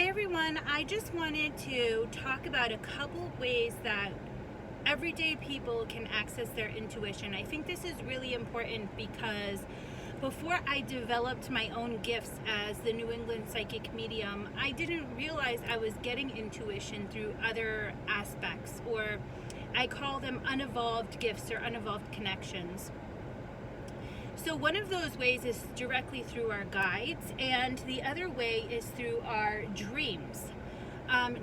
Hey everyone, I just wanted to talk about a couple ways that everyday people can access their intuition. I think this is really important because before I developed my own gifts as the New England Psychic Medium, I didn't realize I was getting intuition through other aspects, or I call them unevolved gifts or unevolved connections. So one of those ways is directly through our guides, and the other way is through our dreams.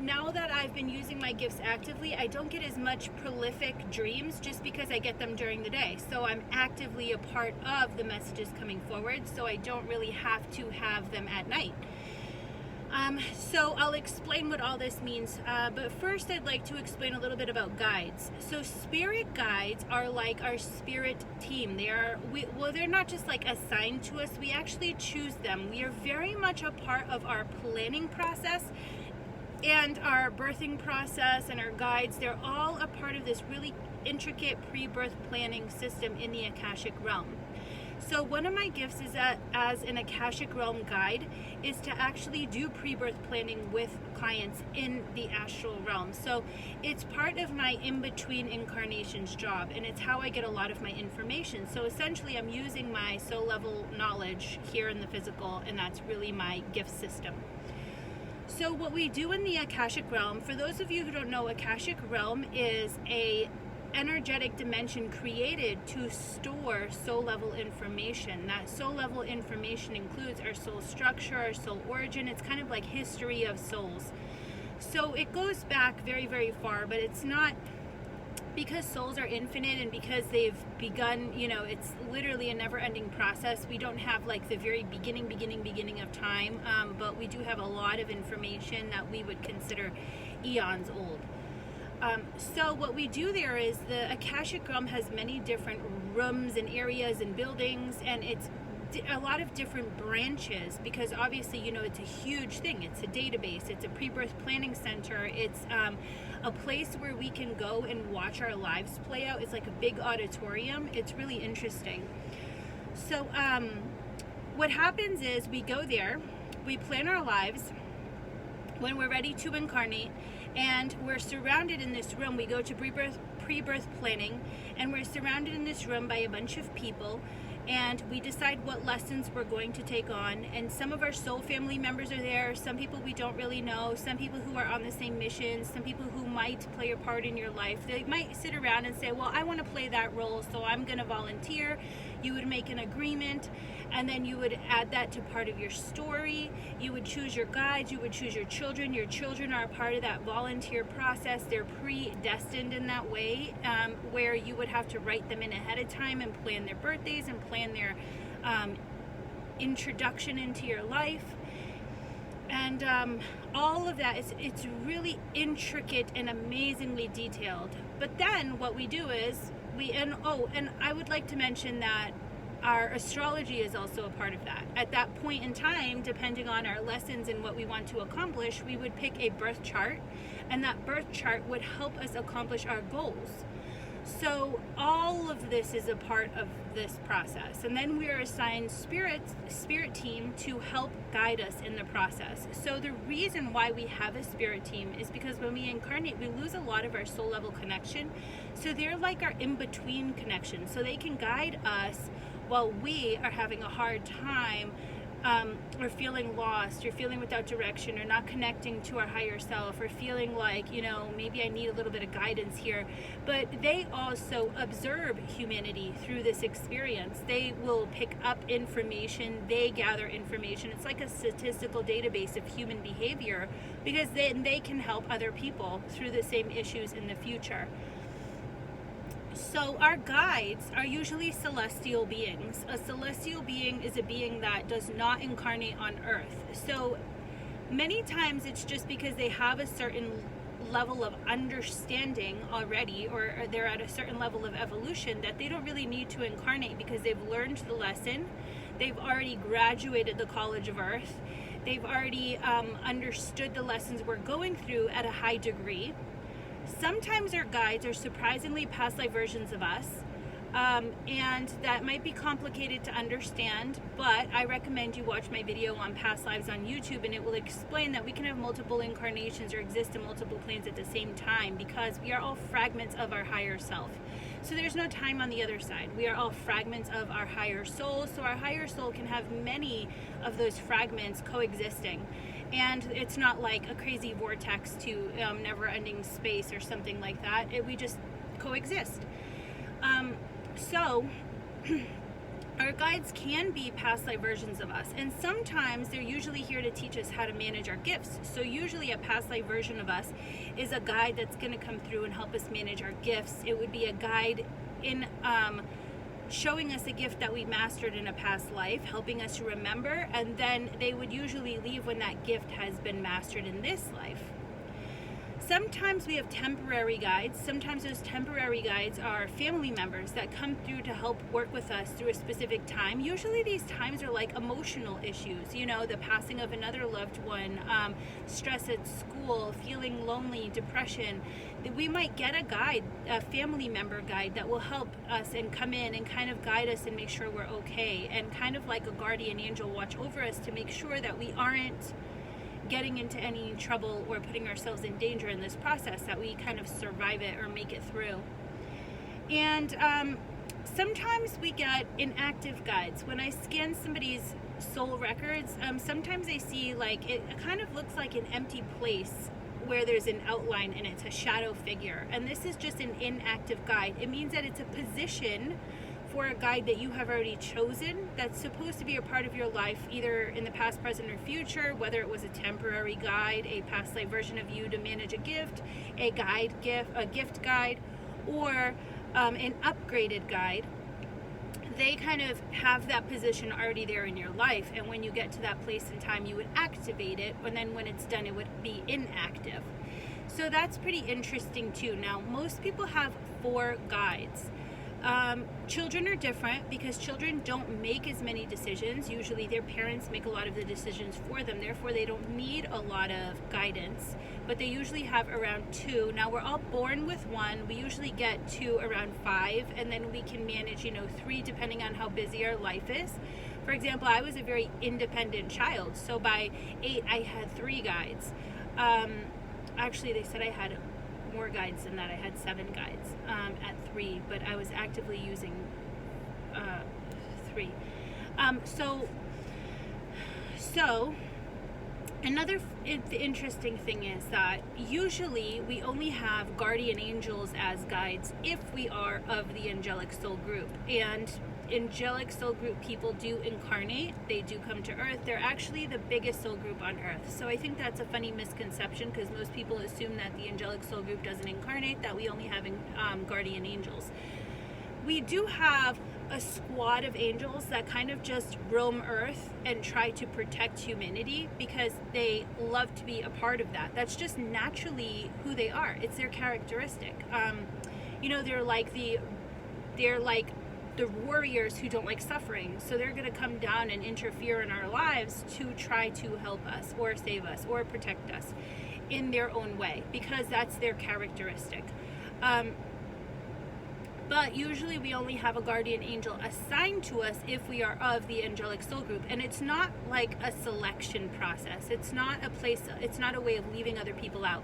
Now that I've been using my gifts actively, I don't get as much prolific dreams just because I get them during the day. So I'm actively a part of the messages coming forward, so I don't really have to have them at night. So I'll explain what all this means, but first I'd like to explain a little bit about guides. So spirit guides are like our spirit team. They're not just like assigned to us, we actually choose them. We are very much a part of our planning process and our birthing process, and our guides, they're all a part of this really intricate pre-birth planning system in the Akashic realm. So one of my gifts is that as an Akashic Realm guide is to actually do pre-birth planning with clients in the astral realm. So it's part of my in-between incarnations job, and it's how I get a lot of my information. So essentially I'm using my soul level knowledge here in the physical, and that's really my gift system. So what we do in the Akashic Realm, for those of you who don't know, Akashic Realm is a energetic dimension created to store soul level information. That soul level information includes our soul structure, our soul origin. It's kind of like history of souls. So it goes back very, very far, but it's not, because souls are infinite and because they've begun, it's literally a never-ending process. We don't have like the very beginning of time, but we do have a lot of information that we would consider eons old. So what we do there is the Akashic Realm has many different rooms and areas and buildings, and it's a lot of different branches because obviously, it's a huge thing. It's a database, it's a pre-birth planning center, it's a place where we can go and watch our lives play out. It's like a big auditorium. It's really interesting. So what happens is we go there, we plan our lives when we're ready to incarnate, and we're surrounded in this room. We go to pre-birth planning, and we're surrounded in this room by a bunch of people, and we decide what lessons we're going to take on. And some of our soul family members are there, some people we don't really know, some people who are on the same mission, some people who might play a part in your life. They might sit around and say, well, I want to play that role, so I'm going to volunteer. You would make an agreement, and then you would add that to part of your story. You would choose your guides, you would choose your children. Your children are a part of that volunteer process. They're predestined in that way, where you would have to write them in ahead of time and plan their birthdays and plan their introduction into your life. And all of that, it's really intricate and amazingly detailed. But then what we do is and I would like to mention that our astrology is also a part of that. At that point in time, depending on our lessons and what we want to accomplish, we would pick a birth chart, and that birth chart would help us accomplish our goals. So all of this is a part of this process. And then we are assigned spirit team to help guide us in the process. So the reason why we have a spirit team is because when we incarnate, we lose a lot of our soul level connection. So they're like our in-between connection. So they can guide us while we are having a hard time, or feeling lost, or feeling without direction, or not connecting to our higher self, or feeling like, maybe I need a little bit of guidance here. But they also observe humanity through this experience. They will pick up information, they gather information. It's like a statistical database of human behavior, because then they can help other people through the same issues in the future. So our guides are usually celestial beings. A celestial being is a being that does not incarnate on Earth. So many times it's just because they have a certain level of understanding already, or they're at a certain level of evolution, that they don't really need to incarnate because they've learned the lesson. They've already graduated the College of Earth. They've already understood the lessons we're going through at a high degree. Sometimes our guides are surprisingly past life versions of us. And that might be complicated to understand, but I recommend you watch my video on past lives on YouTube, and it will explain that we can have multiple incarnations or exist in multiple planes at the same time, because we are all fragments of our higher self. So there's no time on the other side. We are all fragments of our higher soul, so our higher soul can have many of those fragments coexisting. And it's not like a crazy vortex to never-ending space or something like that. We just coexist. So our guides can be past life versions of us, and sometimes they're usually here to teach us how to manage our gifts. So usually a past life version of us is a guide that's going to come through and help us manage our gifts. It would be a guide in showing us a gift that we mastered in a past life, helping us to remember, and then they would usually leave when that gift has been mastered in this life. Sometimes we have temporary guides. Sometimes those temporary guides are family members that come through to help work with us through a specific time. Usually these times are like emotional issues, you know, the passing of another loved one, stress at school, feeling lonely, depression. We might get a guide, a family member guide, that will help us and come in and kind of guide us and make sure we're okay, and kind of like a guardian angel watch over us to make sure that we aren't getting into any trouble or putting ourselves in danger in this process, that we kind of survive it or make it through. And sometimes we get inactive guides. When I scan somebody's soul records, sometimes I see like it kind of looks like an empty place where there's an outline and it's a shadow figure, and this is just an inactive guide. It means that it's a position for a guide that you have already chosen, that's supposed to be a part of your life, either in the past, present, or future, whether it was a temporary guide, a past life version of you to manage a gift, a gift guide, or an upgraded guide. They kind of have that position already there in your life, and when you get to that place in time, you would activate it, and then when it's done, it would be inactive. So that's pretty interesting too. Now, most people have 4 guides. Children are different because children don't make as many decisions. Usually their parents make a lot of the decisions for them, therefore they don't need a lot of guidance, but they usually have around 2. Now, we're all born with 1. We usually get 2 around 5, and then we can manage 3 depending on how busy our life is. For example, I was a very independent child, so by 8 I had 3 guides. Actually, they said I had more guides than that. I had 7 guides at 3, but I was actively using 3. So another interesting thing is that usually we only have guardian angels as guides if we are of the angelic soul group, and angelic soul group people do incarnate. They do come to earth. They're actually the biggest soul group on earth. So I think that's a funny misconception, because most people assume that the angelic soul group doesn't incarnate, that we only have guardian angels. We do have a squad of angels that kind of just roam earth and try to protect humanity because they love to be a part of that. That's just naturally who they are. It's their characteristic. They're like the warriors who don't like suffering, so they're going to come down and interfere in our lives to try to help us or save us or protect us in their own way, because that's their characteristic. But usually we only have a guardian angel assigned to us if we are of the angelic soul group, and it's not like a selection process. It's not a way of leaving other people out.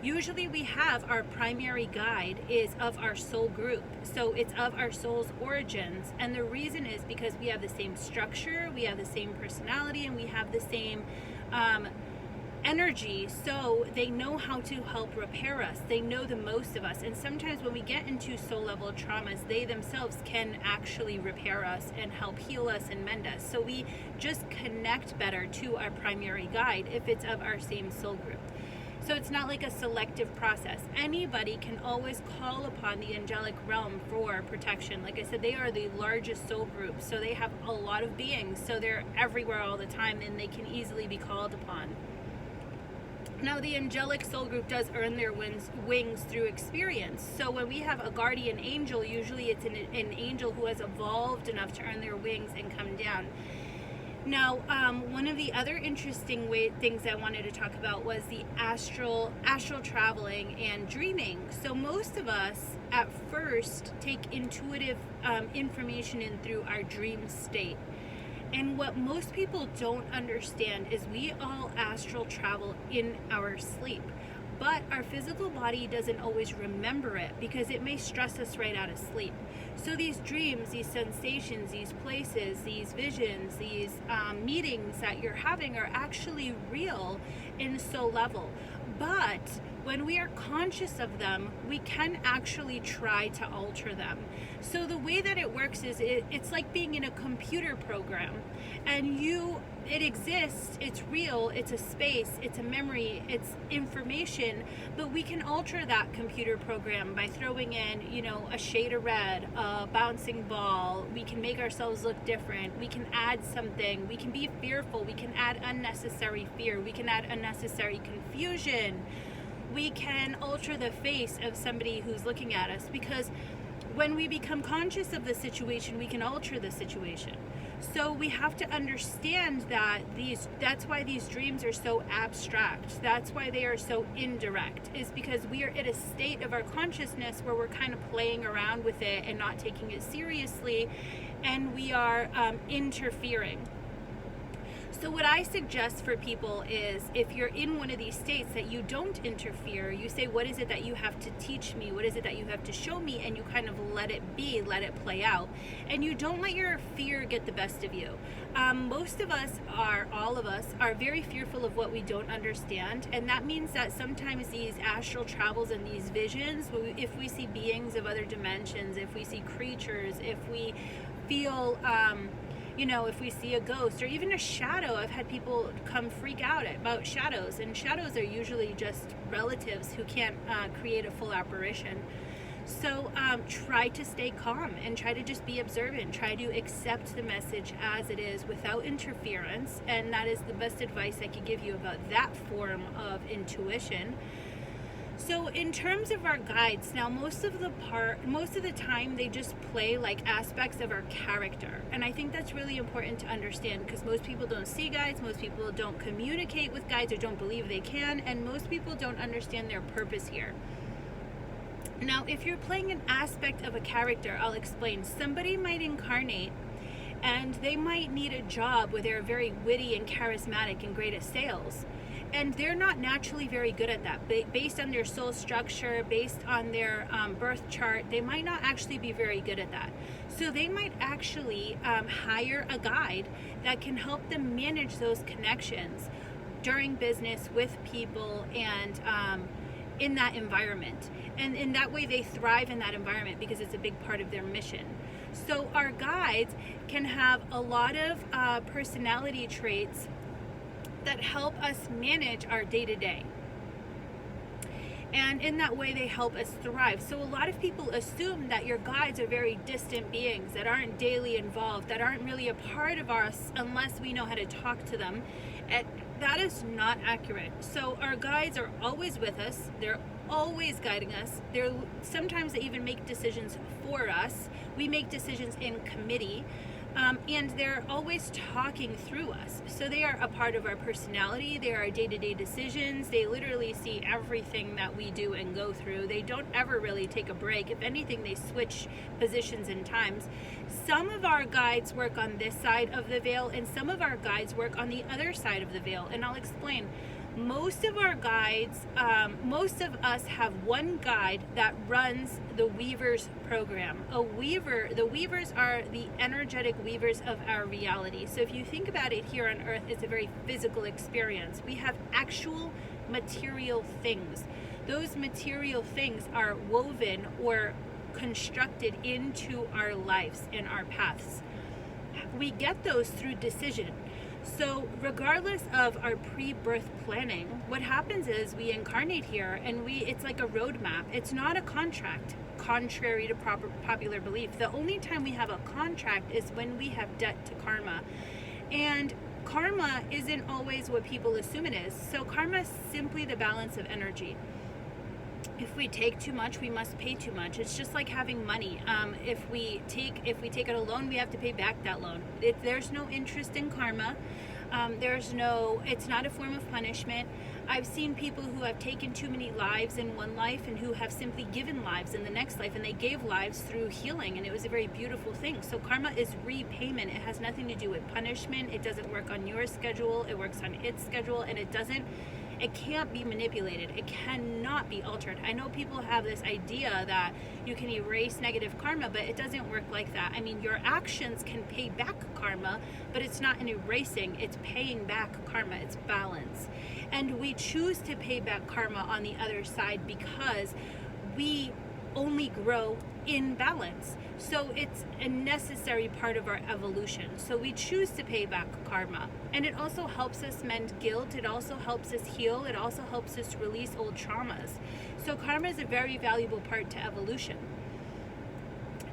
Usually we have our primary guide is of our soul group, so it's of our soul's origins, and the reason is because we have the same structure, we have the same personality, and we have the same energy, so they know how to help repair us. They know the most of us, and sometimes when we get into soul level traumas, they themselves can actually repair us and help heal us and mend us. So we just connect better to our primary guide if it's of our same soul group. So it's not like a selective process. Anybody can always call upon the angelic realm for protection. Like I said, they are the largest soul group, so they have a lot of beings, so they're everywhere all the time, and they can easily be called upon. Now, the angelic soul group does earn their wings through experience. So when we have a guardian angel, usually it's an angel who has evolved enough to earn their wings and come down. Now, one of the other interesting things I wanted to talk about was the astral traveling and dreaming. So most of us at first take intuitive information in through our dream state. And what most people don't understand is we all astral travel in our sleep. But our physical body doesn't always remember it because it may stress us right out of sleep. So these dreams, these sensations, these places, these visions, these meetings that you're having are actually real in soul level. But when we are conscious of them, we can actually try to alter them. So the way that it works is it's like being in a computer program, and it exists, it's real, it's a space, it's a memory, it's information, but we can alter that computer program by throwing in, a shade of red, a bouncing ball. We can make ourselves look different. We can add something. We can be fearful. We can add unnecessary fear. We can add unnecessary confusion. We can alter the face of somebody who's looking at us, because when we become conscious of the situation, we can alter the situation. So we have to understand that that's why these dreams are so abstract. That's why they are so indirect, is because we are at a state of our consciousness where we're kind of playing around with it and not taking it seriously, and we are interfering. So what I suggest for people is, if you're in one of these states, that you don't interfere. You say, what is it that you have to teach me? What is it that you have to show me? And you kind of let it be, let it play out. And you don't let your fear get the best of you. Most of us all of us are very fearful of what we don't understand. And that means that sometimes these astral travels and these visions, if we see beings of other dimensions, if we see creatures, if we feel... if we see a ghost or even a shadow. I've had people come freak out about shadows, and shadows are usually just relatives who can't create a full apparition. So try to stay calm and try to just be observant. Try to accept the message as it is without interference, and that is the best advice I could give you about that form of intuition. So in terms of our guides, now most of the time they just play like aspects of our character. And I think that's really important to understand, because most people don't see guides, most people don't communicate with guides or don't believe they can, and most people don't understand their purpose here. Now, if you're playing an aspect of a character, I'll explain. Somebody might incarnate and they might need a job where they're very witty and charismatic and great at sales. And they're not naturally very good at that. Based on their soul structure, based on their birth chart, they might not actually be very good at that. So they might actually hire a guide that can help them manage those connections during business with people and in that environment. And in that way, they thrive in that environment because it's a big part of their mission. So our guides can have a lot of personality traits that help us manage our day-to-day. And in that way, they help us thrive. So a lot of people assume that your guides are very distant beings that aren't daily involved, that aren't really a part of us unless we know how to talk to them. And that is not accurate. So our guides are always with us. They're always guiding us. Sometimes they even make decisions for us. We make decisions in committee. And they're always talking through us. So they are a part of our personality. They are our day-to-day decisions. They literally see everything that we do and go through. They don't ever really take a break. If anything, they switch positions and times. Some of our guides work on this side of the veil, and some of our guides work on the other side of the veil. And I'll explain. Most of our guides, most of us have one guide that runs the Weavers program. The Weavers are the energetic weavers of our reality. So if you think about it, here on Earth, it's a very physical experience. We have actual material things. Those material things are woven or constructed into our lives and our paths. We get those through decision. So regardless of our pre-birth planning, what happens is we incarnate here and it's like a roadmap. It's not a contract, contrary to popular belief. The only time we have a contract is when we have debt to karma. And karma isn't always what people assume it is. So karma is simply the balance of energy. if we take too much, we must pay too much. It's just like having money. If we take out a loan, we have to pay back that loan. There's no interest in karma. It's not a form of punishment. I've seen people who have taken too many lives in one life and who have simply given lives in the next life, and they gave lives through healing, and it was a very beautiful thing. So karma is repayment. It has nothing to do with punishment. It doesn't work on your schedule. It works on its schedule, and it can't be manipulated. It cannot be altered. I know people have this idea that you can erase negative karma, but it doesn't work like that. I mean, your actions can pay back karma, but it's not an erasing, it's paying back karma, it's balance. And we choose to pay back karma on the other side because we only grow in balance. So it's a necessary part of our evolution. So we choose to pay back karma. And it also helps us mend guilt. It also helps us heal. It also helps us release old traumas. So karma is a very valuable part to evolution.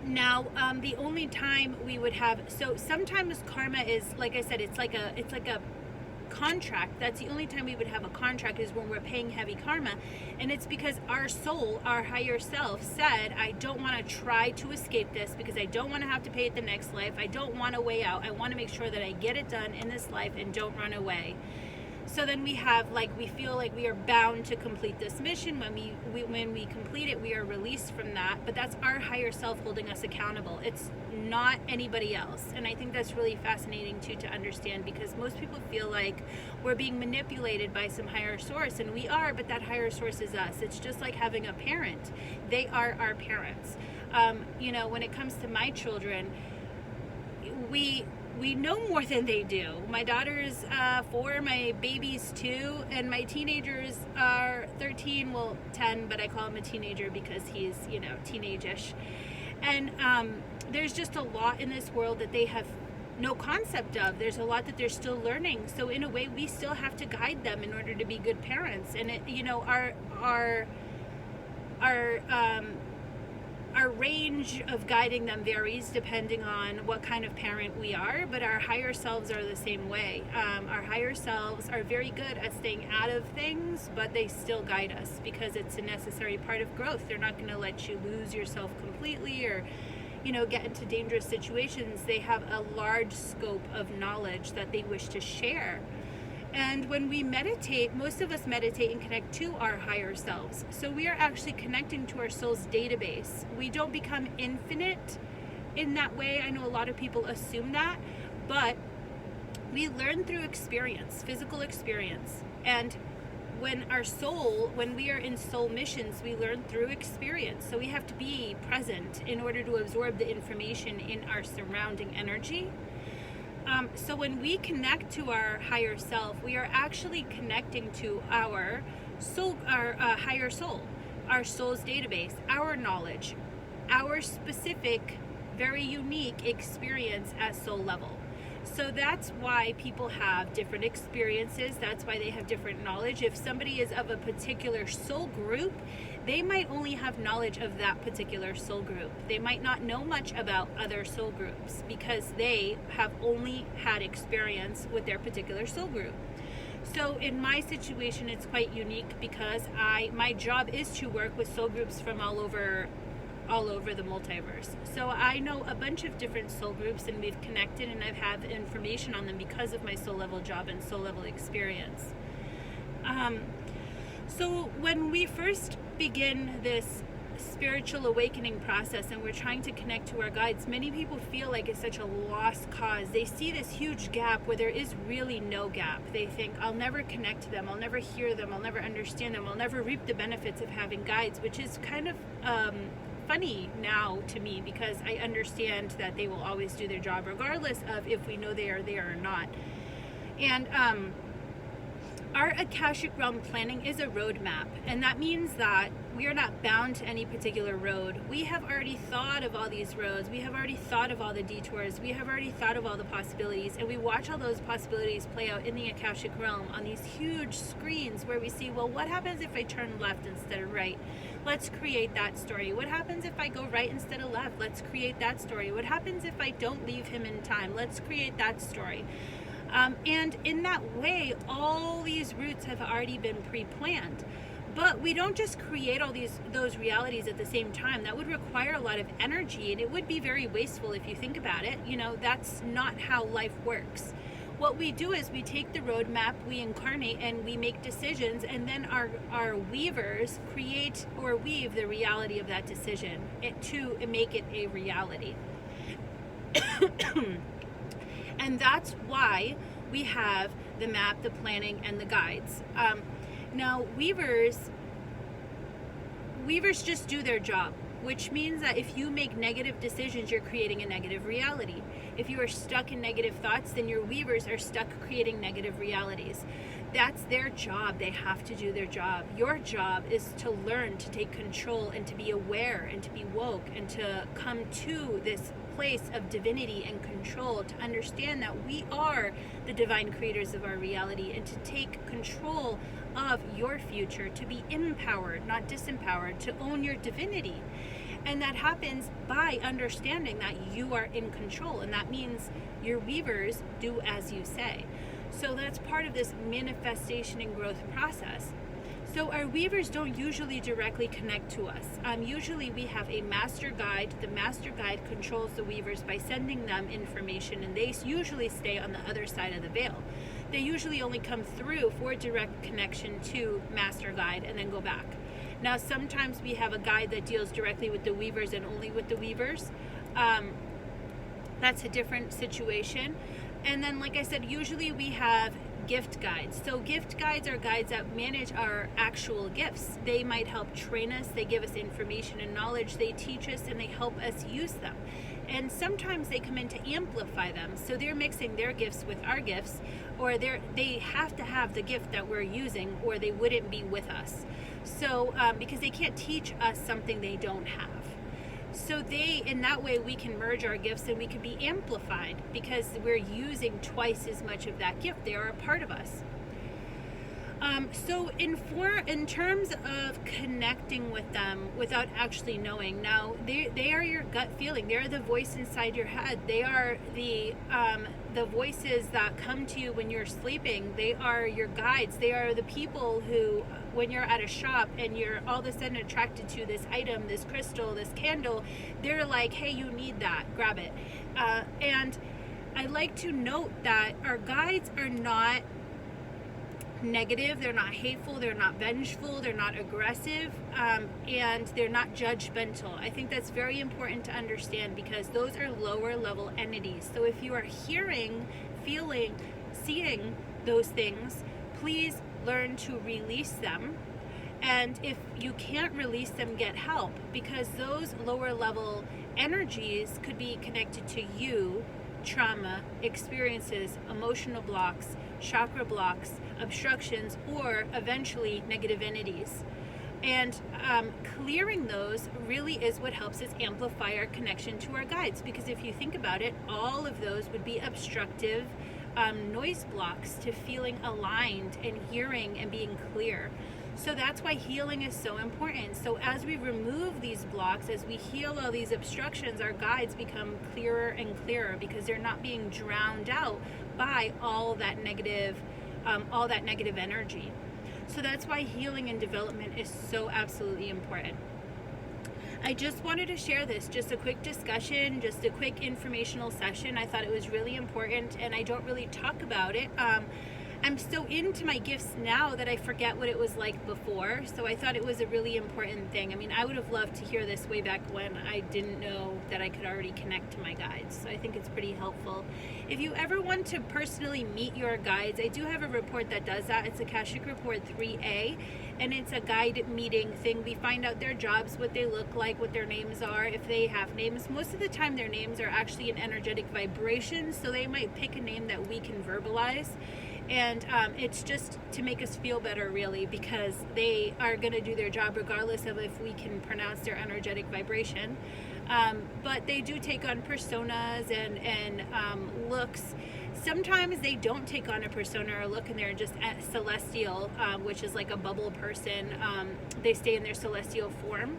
Now, the only time we would have, so sometimes karma is, like I said, it's like a contract. That's the only time we would have a contract, is when we're paying heavy karma, and it's because our soul, our higher self, said, I don't want to try to escape this because I don't want to have to pay it the next life. I don't want a way out. I want to make sure that I get it done in this life and don't run away. So then we feel like we are bound to complete this mission. When we complete it, we are released from that. But that's our higher self holding us accountable. It's not anybody else. And I think that's really fascinating too to understand, because most people feel like we're being manipulated by some higher source, and we are, but that higher source is us. It's just like having a parent. They are our parents. When it comes to my children, we know more than they do. My daughter's 4, my baby's 2, and my teenagers are 13, 10, but I call him a teenager because he's, teenage-ish. And there's just a lot in this world that they have no concept of. There's a lot that they're still learning. So in a way, we still have to guide them in order to be good parents. And our range of guiding them varies depending on what kind of parent we are, but our higher selves are the same way. Our higher selves are very good at staying out of things, but they still guide us because it's a necessary part of growth. They're not going to let you lose yourself completely or, get into dangerous situations. They have a large scope of knowledge that they wish to share. And when we meditate, most of us meditate and connect to our higher selves. So we are actually connecting to our soul's database. We don't become infinite in that way. I know a lot of people assume that, but we learn through experience, physical experience. And when we are in soul missions, we learn through experience. So we have to be present in order to absorb the information in our surrounding energy. So when we connect to our higher self, we are actually connecting to our soul, our higher soul, our soul's database, our knowledge, our specific, very unique experience at soul level. So that's why people have different experiences. That's why they have different knowledge. If somebody is of a particular soul group, they might only have knowledge of that particular soul group. They might not know much about other soul groups because they have only had experience with their particular soul group. So in my situation, it's quite unique because my job is to work with soul groups from all over the multiverse. So I know a bunch of different soul groups, and we've connected, and I've had information on them because of my soul level job and soul level experience. So when we first begin this spiritual awakening process and we're trying to connect to our guides, many people feel like it's such a lost cause. They see this huge gap where there is really no gap. They think, I'll never connect to them, I'll never hear them, I'll never understand them, I'll never reap the benefits of having guides, which is kind of funny now to me because I understand that they will always do their job regardless of if we know they are there or not. And our Akashic Realm planning is a roadmap, and that means that we are not bound to any particular road. We have already thought of all these roads. We have already thought of all the detours. We have already thought of all the possibilities, and we watch all those possibilities play out in the Akashic Realm on these huge screens where we see, well, what happens if I turn left instead of right? Let's create that story. What happens if I go right instead of left? Let's create that story. What happens if I don't leave him in time? Let's create that story. And in that way, all these routes have already been pre-planned. But we don't just create all those realities at the same time. That would require a lot of energy, and it would be very wasteful if you think about it. That's not how life works. What we do is we take the roadmap, we incarnate, and we make decisions, and then our weavers create or weave the reality of that decision to make it a reality. And that's why we have the map, the planning, and the guides. Now, weavers just do their job, which means that if you make negative decisions, you're creating a negative reality. If you are stuck in negative thoughts, then your weavers are stuck creating negative realities. That's their job. They have to do their job. Your job is to learn to take control and to be aware and to be woke and to come to this place of divinity and control, to understand that we are the divine creators of our reality, and to take control of your future, to be empowered, not disempowered, to own your divinity. And that happens by understanding that you are in control, and that means your weavers do as you say. So that's part of this manifestation and growth process. So our weavers don't usually directly connect to us. Usually we have a master guide. The master guide controls the weavers by sending them information, and they usually stay on the other side of the veil. They usually only come through for direct connection to master guide and then go back. Now, sometimes we have a guide that deals directly with the weavers and only with the weavers. That's a different situation. And then, like I said, usually we have gift guides. So gift guides are guides that manage our actual gifts. They might help train us. They give us information and knowledge. They teach us and they help us use them. And sometimes they come in to amplify them. So they're mixing their gifts with our gifts, or they have to have the gift that we're using, or they wouldn't be with us. So because they can't teach us something they don't have. So in that way, we can merge our gifts and we can be amplified because we're using twice as much of that gift. They are a part of us. So in terms of connecting with them without actually knowing, now they are your gut feeling. They're the voice inside your head. They are the voices that come to you when you're sleeping. They are your guides. They are the people who, when you're at a shop and you're all of a sudden attracted to this item, this crystal, this candle, they're like, hey, you need that, grab it. And I like to note that our guides are not negative, they're not hateful, they're not vengeful, they're not aggressive, and they're not judgmental. I think that's very important to understand because those are lower level entities. So if you are hearing, feeling, seeing those things, please learn to release them. And if you can't release them, get help, because those lower level energies could be connected to you, trauma, experiences, emotional blocks, chakra blocks, obstructions, or eventually negative entities. And clearing those really is what helps us amplify our connection to our guides, because if you think about it, all of those would be obstructive noise blocks to feeling aligned and hearing and being clear. So that's why healing is so important. So as we remove these blocks, as we heal all these obstructions, our guides become clearer and clearer because they're not being drowned out by all that negative energy. So that's why healing and development is so absolutely important. I just wanted to share this, just a quick discussion, just a quick informational session. I thought it was really important, and I don't really talk about it. I'm so into my gifts now that I forget what it was like before. So I thought it was a really important thing. I mean, I would have loved to hear this way back when I didn't know that I could already connect to my guides. So I think it's pretty helpful. If you ever want to personally meet your guides, I do have a report that does that. It's Akashic Report 3A, and it's a guide meeting thing. We find out their jobs, what they look like, what their names are, if they have names. Most of the time their names are actually an energetic vibration, so they might pick a name that we can verbalize. And it's just to make us feel better, really, because they are going to do their job regardless of if we can pronounce their energetic vibration. But they do take on personas and looks. Sometimes they don't take on a persona or look, and they're just celestial, which is like a bubble person. They stay in their celestial form.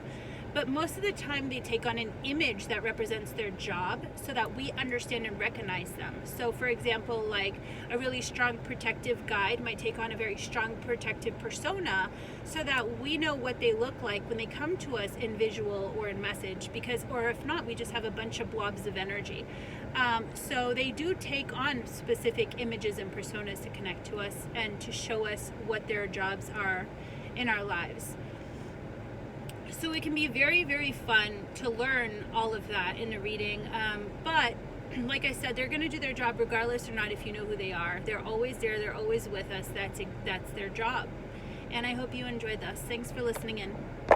but most of the time they take on an image that represents their job so that we understand and recognize them. So for example, like a really strong protective guide might take on a very strong protective persona so that we know what they look like when they come to us in visual or in message, because, or if not, we just have a bunch of blobs of energy. So they do take on specific images and personas to connect to us and to show us what their jobs are in our lives. So it can be very, very fun to learn all of that in the reading. But like I said, they're going to do their job regardless or not if you know who they are. They're always there. They're always with us. That's their job. And I hope you enjoyed this. Thanks for listening in.